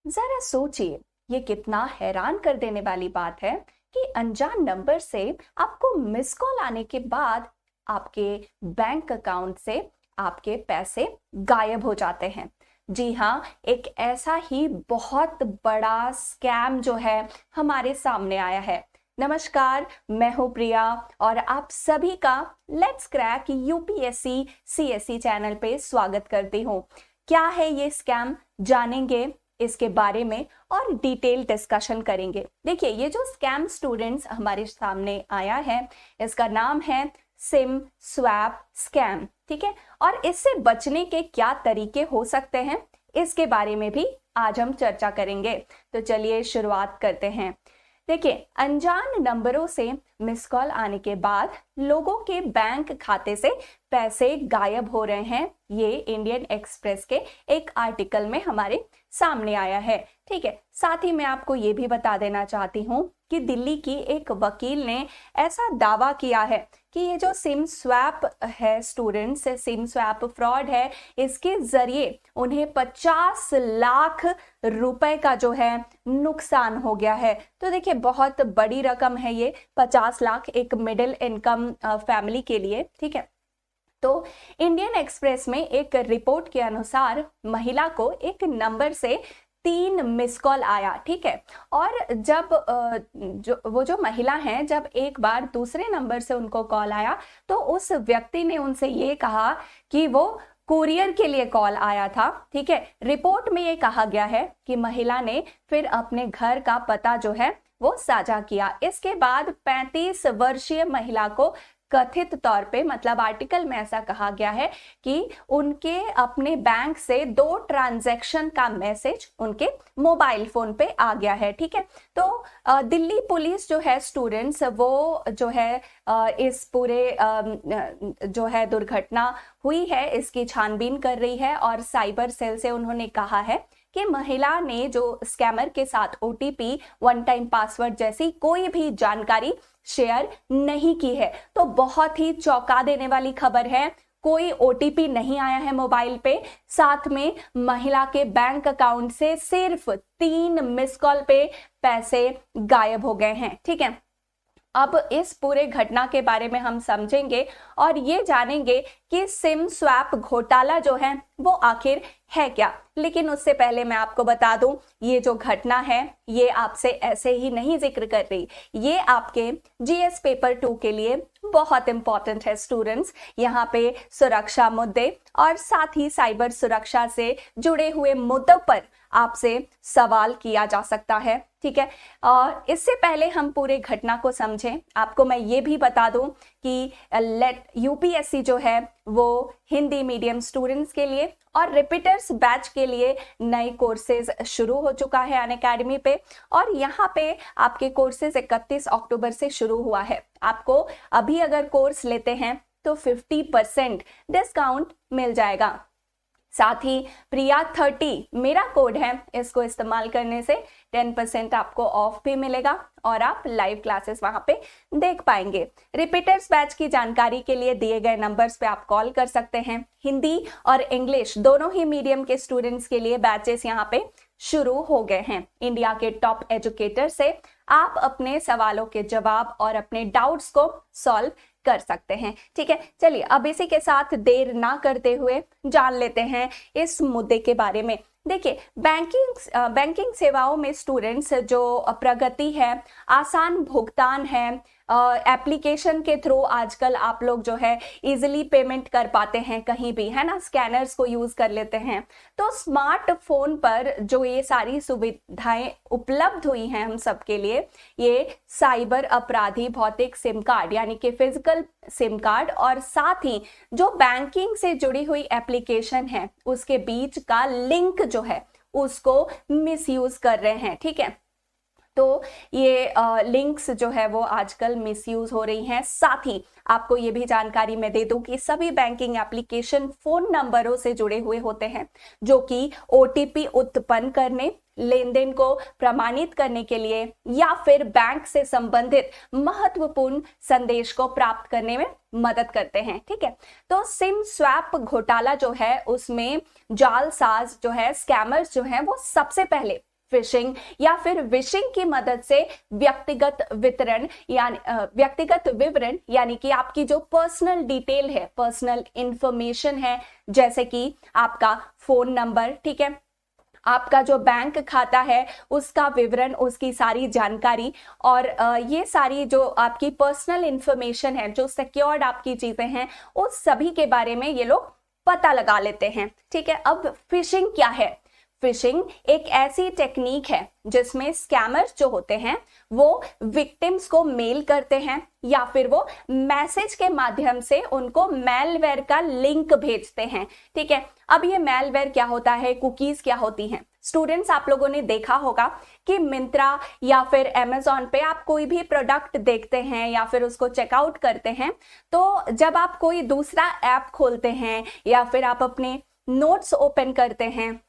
जरा सोचिए, ये कितना हैरान कर देने वाली बात है कि अनजान नंबर से आपको मिस कॉल आने के बाद आपके बैंक अकाउंट से आपके पैसे गायब हो जाते हैं। जी हाँ, एक ऐसा ही बहुत बड़ा स्कैम जो है हमारे सामने आया है। नमस्कार, मैं हूँ प्रिया और आप सभी का let's crack UPSC CSC channel पे स्वागत करती हूँ। क्या है ये स्कैम, जानेंगे इसके बारे में और डिटेल डिस्कशन करेंगे। देखिए, ये जो स्कैम स्टूडेंट्स हमारे सामने आया है, इसका नाम है सिम स्वैप स्कैम। ठीक है, और इससे बचने के क्या तरीके हो सकते हैं, इसके बारे में भी आज हम चर्चा करेंगे। तो चलिए शुरुआत करते हैं। देखिए, अनजान नंबरों से मिस कॉल आने के बाद लोगों के बैंक खाते से पैसे गायब हो रहे हैं, ये इंडियन एक्सप्रेस के एक आर्टिकल में हमारे सामने आया है। ठीक है, साथ ही मैं आपको ये भी बता देना चाहती हूँ कि दिल्ली की एक वकील ने ऐसा दावा किया है कि ये जो सिम स्वैप है स्टूडेंट्स, सिम स्वैप फ्रॉड है, इसके जरिए उन्हें 50 लाख रुपए का जो है नुकसान हो गया है। तो देखिए, बहुत बड़ी रकम है ये 50 लाख एक मिडिल इनकम फैमिली के लिए। ठीक है, तो इंडियन एक्सप्रेस में एक रिपोर्ट के अनुसार महिला को एक नंबर से 3 मिस कॉल आया। ठीक है, और जब जो महिला हैं, जब एक बार दूसरे नंबर से उनको कॉल आया तो उस व्यक्ति ने उनसे ये कहा कि वो कुरियर के लिए कॉल आया था। ठीक है, रिपोर्ट में ये कहा गया है कि महिला ने फिर अपने घर का पता जो है वो साझा किया। इसके बाद 35 वर्षीय महिला को कथित तौर पे, मतलब आर्टिकल में ऐसा कहा गया है कि उनके अपने बैंक से 2 ट्रांजैक्शन का मैसेज उनके मोबाइल फोन पे आ गया है। ठीक है, तो दिल्ली पुलिस जो है स्टूडेंट्स, वो जो है इस पूरे जो है दुर्घटना हुई है इसकी छानबीन कर रही है और साइबर सेल से उन्होंने कहा है कि महिला ने जो स्कैमर के साथ ओटीपी, वन टाइम पासवर्ड जैसी कोई भी जानकारी शेयर नहीं की है। तो बहुत ही चौंका देने वाली खबर है, कोई ओटीपी नहीं आया है मोबाइल पे, साथ में महिला के बैंक अकाउंट से सिर्फ 3 मिस कॉल पे पैसे गायब हो गए हैं। ठीक है, अब इस पूरे घटना के बारे में हम समझेंगे और ये जानेंगे कि सिम स्वैप घोटाला जो है वो आखिर है क्या। लेकिन उससे पहले मैं आपको बता दूं, ये जो घटना है ये आपसे ऐसे ही नहीं जिक्र कर रही, ये आपके जीएस पेपर 2 के लिए बहुत इंपॉर्टेंट है स्टूडेंट्स। यहाँ पे सुरक्षा मुद्दे और साथ ही साइबर सुरक्षा से जुड़े हुए मुद्दों पर आपसे सवाल किया जा सकता है। ठीक है, और इससे पहले हम पूरे घटना को समझें, आपको मैं ये भी बता दूं कि यूपीएससी जो है वो हिंदी मीडियम स्टूडेंट्स के लिए और रिपीटर्स बैच के लिए नए कोर्सेज शुरू हो चुका है अनअकैडमी पे। और यहाँ पे आपके कोर्सेज 31 अक्टूबर से शुरू हुआ है। आपको अभी अगर कोर्स लेते हैं तो 50% डिस्काउंट मिल जाएगा। साथ ही प्रिया 30 मेरा कोड है, इसको इस्तेमाल करने से 10% आपको ऑफ भी मिलेगा और आप लाइव क्लासेस वहां पे देख पाएंगे। रिपीटर्स बैच की जानकारी के लिए दिए गए नंबर्स पे आप कॉल कर सकते हैं। हिंदी और इंग्लिश दोनों ही मीडियम के स्टूडेंट्स के लिए बैचेस यहाँ पे शुरू हो गए हैं। इंडिया के टॉप एजुकेटर से आप अपने सवालों के जवाब और अपने डाउट्स को सॉल्व कर सकते हैं। ठीक है, चलिए अब इसी के साथ देर ना करते हुए जान लेते हैं इस मुद्दे के बारे में। देखिए, बैंकिंग सेवाओं में स्टूडेंट्स जो प्रगति है, आसान भुगतान है, एप्लीकेशन के थ्रू आजकल आप लोग जो है इजीली पेमेंट कर पाते हैं कहीं भी, है ना, स्कैनर्स को यूज कर लेते हैं। तो स्मार्टफोन पर जो ये सारी सुविधाएं उपलब्ध हुई हैं हम सबके लिए, ये साइबर अपराधी भौतिक सिम कार्ड यानी कि फिजिकल सिम कार्ड और साथ ही जो बैंकिंग से जुड़ी हुई एप्लीकेशन है उसके बीच का लिंक जो है उसको मिसयूज कर रहे हैं। ठीक है, तो ये लिंक्स जो है वो आजकल मिसयूज हो रही हैं। साथ ही आपको ये भी जानकारी मैं दे दूं कि सभी बैंकिंग एप्लीकेशन फोन नंबरों से जुड़े हुए होते हैं जो कि ओटीपी उत्पन्न करने, लेन देन को प्रमाणित करने के लिए या फिर बैंक से संबंधित महत्वपूर्ण संदेश को प्राप्त करने में मदद करते हैं। ठीक है, तो सिम स्वैप घोटाला जो है उसमें जालसाज जो है, स्कैमर्स जो है वो सबसे पहले फिशिंग या फिर विशिंग की मदद से व्यक्तिगत विवरण यानी कि आपकी जो पर्सनल डिटेल है, पर्सनल इंफॉर्मेशन है, जैसे कि आपका फोन नंबर, ठीक है, आपका जो बैंक खाता है उसका विवरण, उसकी सारी जानकारी और ये सारी जो आपकी पर्सनल इंफॉर्मेशन है, जो सिक्योर्ड आपकी चीजें हैं, उस सभी के बारे में ये लोग पता लगा लेते हैं। ठीक है, अब फिशिंग क्या है? फिशिंग एक ऐसी टेक्निक है जिसमें स्कैमर्स जो होते हैं वो विक्टिम्स को मेल करते हैं या फिर वो मैसेज के माध्यम से उनको मैलवेयर का लिंक भेजते हैं। ठीक है, अब ये मैलवेयर क्या होता है, कुकीज क्या होती हैं? स्टूडेंट्स, आप लोगों ने देखा होगा कि मिंत्रा या फिर अमेजॉन पे आप कोई भी प्रोडक्ट देखते हैं या फिर उसको चेकआउट करते हैं, तो जब आप कोई दूसरा ऐप खोलते हैं या फिर आप अपने नोट्स ओपन करते हैं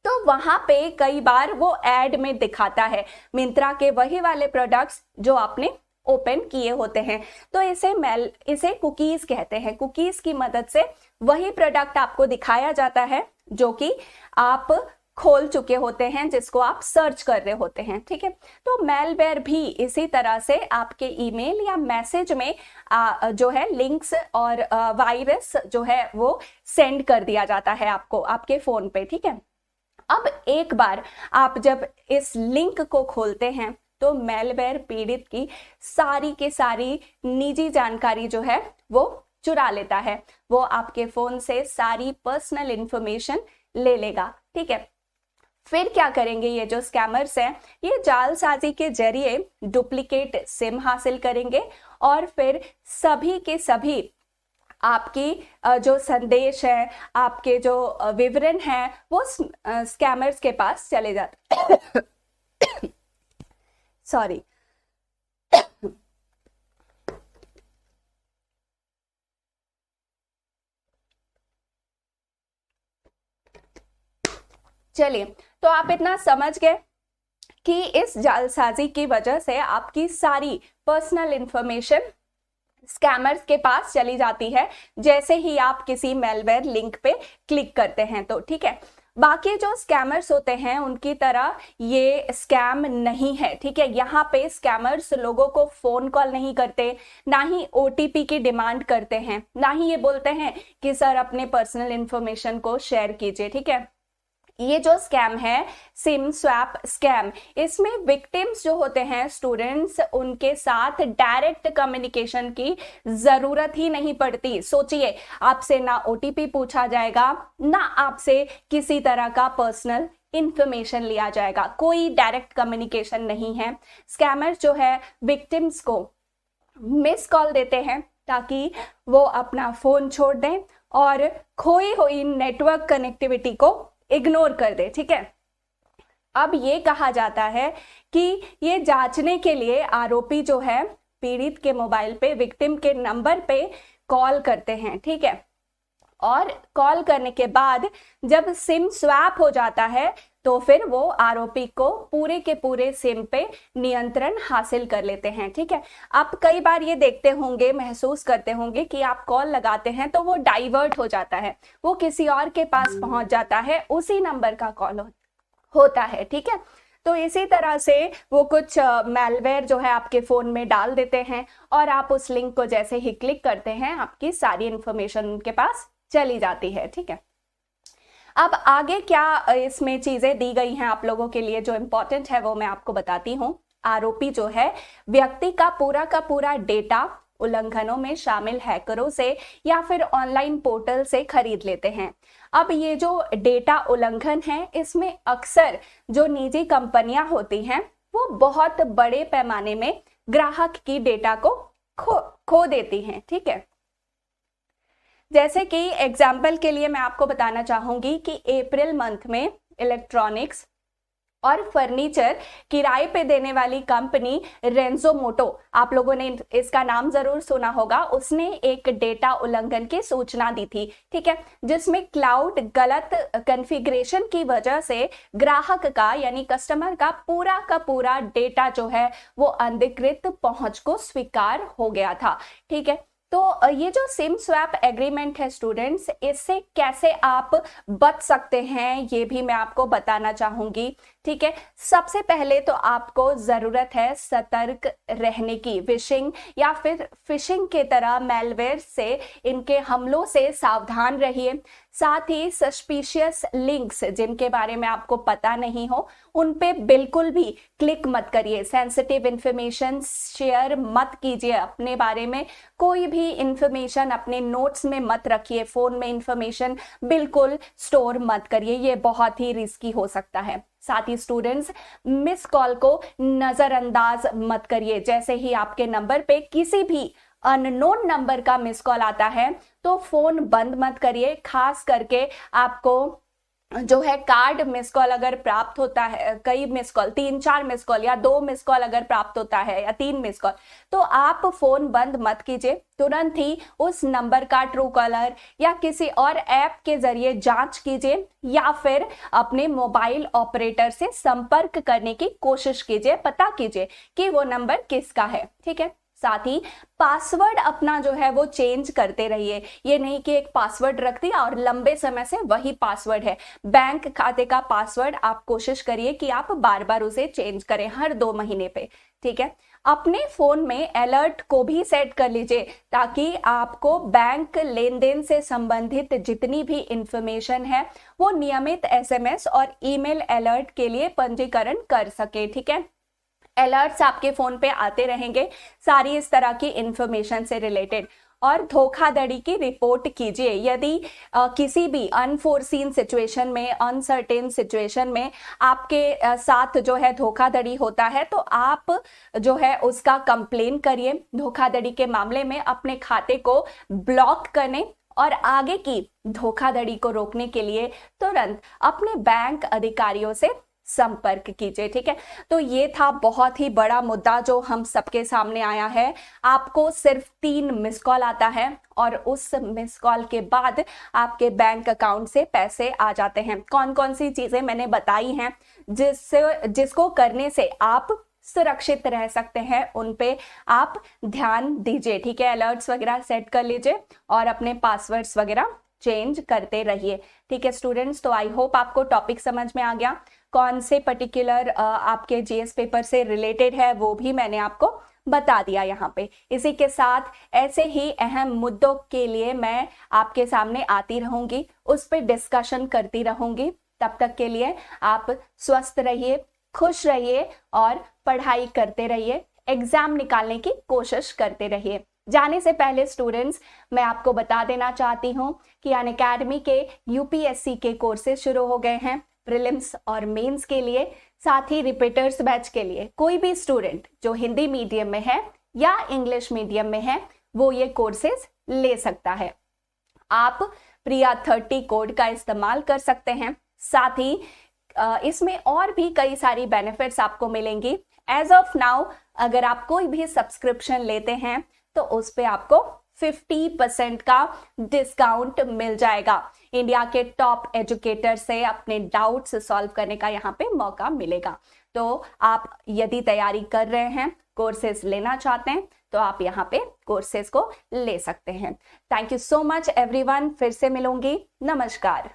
तो वहां पे कई बार वो एड में दिखाता है मिंत्रा के वही वाले प्रोडक्ट्स जो आपने ओपन किए होते हैं। तो इसे कुकीज कहते हैं। कुकीज की मदद से वही प्रोडक्ट आपको दिखाया जाता है जो कि आप खोल चुके होते हैं, जिसको आप सर्च कर रहे होते हैं। ठीक है, तो मैलवेयर भी इसी तरह से आपके ईमेल या मैसेज में जो है लिंक्स और वायरस जो है वो सेंड कर दिया जाता है आपको आपके फोन पे। ठीक है, अब एक बार आप जब इस लिंक को खोलते हैं तो मैलवेयर पीड़ित की सारी के सारी निजी जानकारी जो है वो चुरा लेता है। वो आपके फोन से सारी पर्सनल इंफॉर्मेशन ले लेगा। ठीक है, फिर क्या करेंगे ये जो स्कैमर्स हैं, ये जालसाजी के जरिए डुप्लीकेट सिम हासिल करेंगे और फिर सभी के सभी आपकी जो संदेश है, आपके जो विवरण है, वो स्कैमर्स के पास चले जाते सॉरी चलिए, तो आप इतना समझ गए कि इस जालसाजी की वजह से आपकी सारी पर्सनल इंफॉर्मेशन स्कैमर्स के पास चली जाती है जैसे ही आप किसी मैलवेयर लिंक पे क्लिक करते हैं। तो ठीक है, बाकी जो स्कैमर्स होते हैं उनकी तरह ये स्कैम नहीं है। ठीक है, यहाँ पे स्कैमर्स लोगों को फोन कॉल नहीं करते, ना ही ओटीपी की डिमांड करते हैं, ना ही ये बोलते हैं कि सर अपने पर्सनल इंफॉर्मेशन को शेयर कीजिए। ठीक है, ये जो स्कैम है सिम स्वैप स्कैम, इसमें विक्टिम्स जो होते हैं स्टूडेंट्स, उनके साथ डायरेक्ट कम्युनिकेशन की जरूरत ही नहीं पड़ती। सोचिए, आपसे ना ओटीपी पूछा जाएगा, ना आपसे किसी तरह का पर्सनल इंफॉर्मेशन लिया जाएगा, कोई डायरेक्ट कम्युनिकेशन नहीं है। स्कैमर्स जो है विक्टिम्स को मिस कॉल देते हैं ताकि वो अपना फोन छोड़ दें और खोई हुई नेटवर्क कनेक्टिविटी को इग्नोर कर दे। ठीक है, अब ये कहा जाता है कि ये जांचने के लिए आरोपी जो है पीड़ित के मोबाइल पे विक्टिम के नंबर पे कॉल करते हैं। ठीक है, और कॉल करने के बाद जब सिम स्वैप हो जाता है तो फिर वो आरोपी को पूरे के पूरे सिम पे नियंत्रण हासिल कर लेते हैं। ठीक है, आप कई बार ये देखते होंगे, महसूस करते होंगे कि आप कॉल लगाते हैं तो वो डाइवर्ट हो जाता है, वो किसी और के पास पहुंच जाता है, उसी नंबर का कॉल होता है। ठीक है, तो इसी तरह से वो कुछ मैलवेयर जो है आपके फोन में डाल देते हैं और आप उस लिंक को जैसे ही क्लिक करते हैं आपकी सारी इंफॉर्मेशन उनके पास चली जाती है। ठीक है, अब आगे क्या इसमें चीजें दी गई हैं आप लोगों के लिए जो इंपॉर्टेंट है वो मैं आपको बताती हूँ। आरोपी जो है व्यक्ति का पूरा डेटा उल्लंघनों में शामिल हैकरों से या फिर ऑनलाइन पोर्टल से खरीद लेते हैं। अब ये जो डेटा उल्लंघन है इसमें अक्सर जो निजी कंपनियां होती हैं वो बहुत बड़े पैमाने में ग्राहक की डेटा को खो देती हैं। ठीक है, जैसे कि एग्जाम्पल के लिए मैं आपको बताना चाहूंगी कि अप्रैल मंथ में इलेक्ट्रॉनिक्स और फर्नीचर किराए पे देने वाली कंपनी रेंजो मोटो, आप लोगों ने इसका नाम जरूर सुना होगा, उसने एक डेटा उल्लंघन की सूचना दी थी। ठीक है, जिसमें क्लाउड गलत कॉन्फ़िगरेशन की वजह से ग्राहक का यानी कस्टमर का पूरा डेटा जो है वो अनधिकृत पहुंच को स्वीकार हो गया था। ठीक है, तो ये जो सिम स्वैप एग्रीमेंट है स्टूडेंट्स, इससे कैसे आप बच सकते हैं ये भी मैं आपको बताना चाहूंगी। ठीक है, सबसे पहले तो आपको जरूरत है सतर्क रहने की। विशिंग या फिर फिशिंग के तरह मेलवेयर से, इनके हमलों से सावधान रहिए। साथ ही सस्पिशियस लिंक्स जिनके बारे में आपको पता नहीं हो उन पे बिल्कुल भी क्लिक मत करिए। सेंसिटिव इंफॉर्मेशन शेयर मत कीजिए, अपने बारे में कोई भी इंफॉर्मेशन अपने नोट्स में मत रखिए। फोन में इंफॉर्मेशन बिल्कुल स्टोर मत करिए, ये बहुत ही रिस्की हो सकता है। साथ ही स्टूडेंट्स, मिस कॉल को नजरअंदाज मत करिए। जैसे ही आपके नंबर पे किसी भी अननोन नंबर का मिस कॉल आता है तो फोन बंद मत करिए। खास करके आपको जो है कार्ड मिस कॉल अगर प्राप्त होता है, कई मिस कॉल, 3-4 मिस कॉल या 2 मिस कॉल अगर प्राप्त होता है या 3 मिस कॉल, तो आप फोन बंद मत कीजिए। तुरंत ही उस नंबर का ट्रू कॉलर या किसी और ऐप के जरिए जांच कीजिए या फिर अपने मोबाइल ऑपरेटर से संपर्क करने की कोशिश कीजिए, पता कीजिए कि वो नंबर किसका है। ठीक है, साथ ही पासवर्ड अपना जो है वो चेंज करते रहिए। ये नहीं कि एक पासवर्ड रख दिया और लंबे समय से वही पासवर्ड है। बैंक खाते का पासवर्ड आप कोशिश करिए कि आप बार बार उसे चेंज करें हर 2 महीने पे। ठीक है, अपने फोन में अलर्ट को भी सेट कर लीजिए ताकि आपको बैंक लेन देन से संबंधित जितनी भी इंफॉर्मेशन है वो नियमित SMS और ईमेल अलर्ट के लिए पंजीकरण कर सके। ठीक है, अलर्ट्स आपके फोन पे आते रहेंगे सारी इस तरह की इंफॉर्मेशन से रिलेटेड। और धोखाधड़ी की रिपोर्ट कीजिए। यदि किसी भी अनफोर्सीन सिचुएशन में, अनसर्टेन सिचुएशन में आपके साथ जो है धोखाधड़ी होता है तो आप जो है उसका कंप्लेन करिए। धोखाधड़ी के मामले में अपने खाते को ब्लॉक करने और आगे की धोखाधड़ी को रोकने के लिए तुरंत अपने बैंक अधिकारियों से संपर्क कीजिए। ठीक है, तो ये था बहुत ही बड़ा मुद्दा जो हम सबके सामने आया है। आपको सिर्फ 3 मिस कॉल आता है और उस मिस कॉल के बाद आपके बैंक अकाउंट से पैसे आ जाते हैं। कौन कौन सी चीजें मैंने बताई हैं जिसको करने से आप सुरक्षित रह सकते हैं, उन पे आप ध्यान दीजिए। ठीक है, अलर्ट्स वगैरह सेट कर लीजिए और अपने पासवर्ड्स वगैरह चेंज करते रहिए। ठीक है स्टूडेंट्स, तो आई होप आपको टॉपिक समझ में आ गया। कौन से पर्टिकुलर आपके जीएस पेपर से रिलेटेड है वो भी मैंने आपको बता दिया यहाँ पे। इसी के साथ ऐसे ही अहम मुद्दों के लिए मैं आपके सामने आती रहूंगी, उस पर डिस्कशन करती रहूंगी। तब तक के लिए आप स्वस्थ रहिए, खुश रहिए और पढ़ाई करते रहिए, एग्जाम निकालने की कोशिश करते रहिए। जाने से पहले स्टूडेंट्स, मैं आपको बता देना चाहती हूँ कि अनअकैडमी के UPSC के कोर्सेज शुरू हो गए हैं प्रीलिम्स और मेंस के लिए। साथ ही रिपीटर्स बैच के लिए कोई भी स्टूडेंट जो हिंदी मीडियम में है या इंग्लिश मीडियम में है वो ये कोर्सेज ले सकता है। आप प्रिया 30 कोड का इस्तेमाल कर सकते हैं। साथ ही इसमें और भी कई सारी बेनिफिट्स आपको मिलेंगी। एज ऑफ नाउ अगर आप कोई भी सब्सक्रिप्शन लेते हैं तो उस पे आपको 50% का डिस्काउंट मिल जाएगा। इंडिया के टॉप एजुकेटर से अपने डाउट्स सॉल्व करने का यहाँ पे मौका मिलेगा। तो आप यदि तैयारी कर रहे हैं, कोर्सेज लेना चाहते हैं, तो आप यहाँ पे कोर्सेज को ले सकते हैं। Thank you so much everyone, फिर से मिलूंगी। नमस्कार।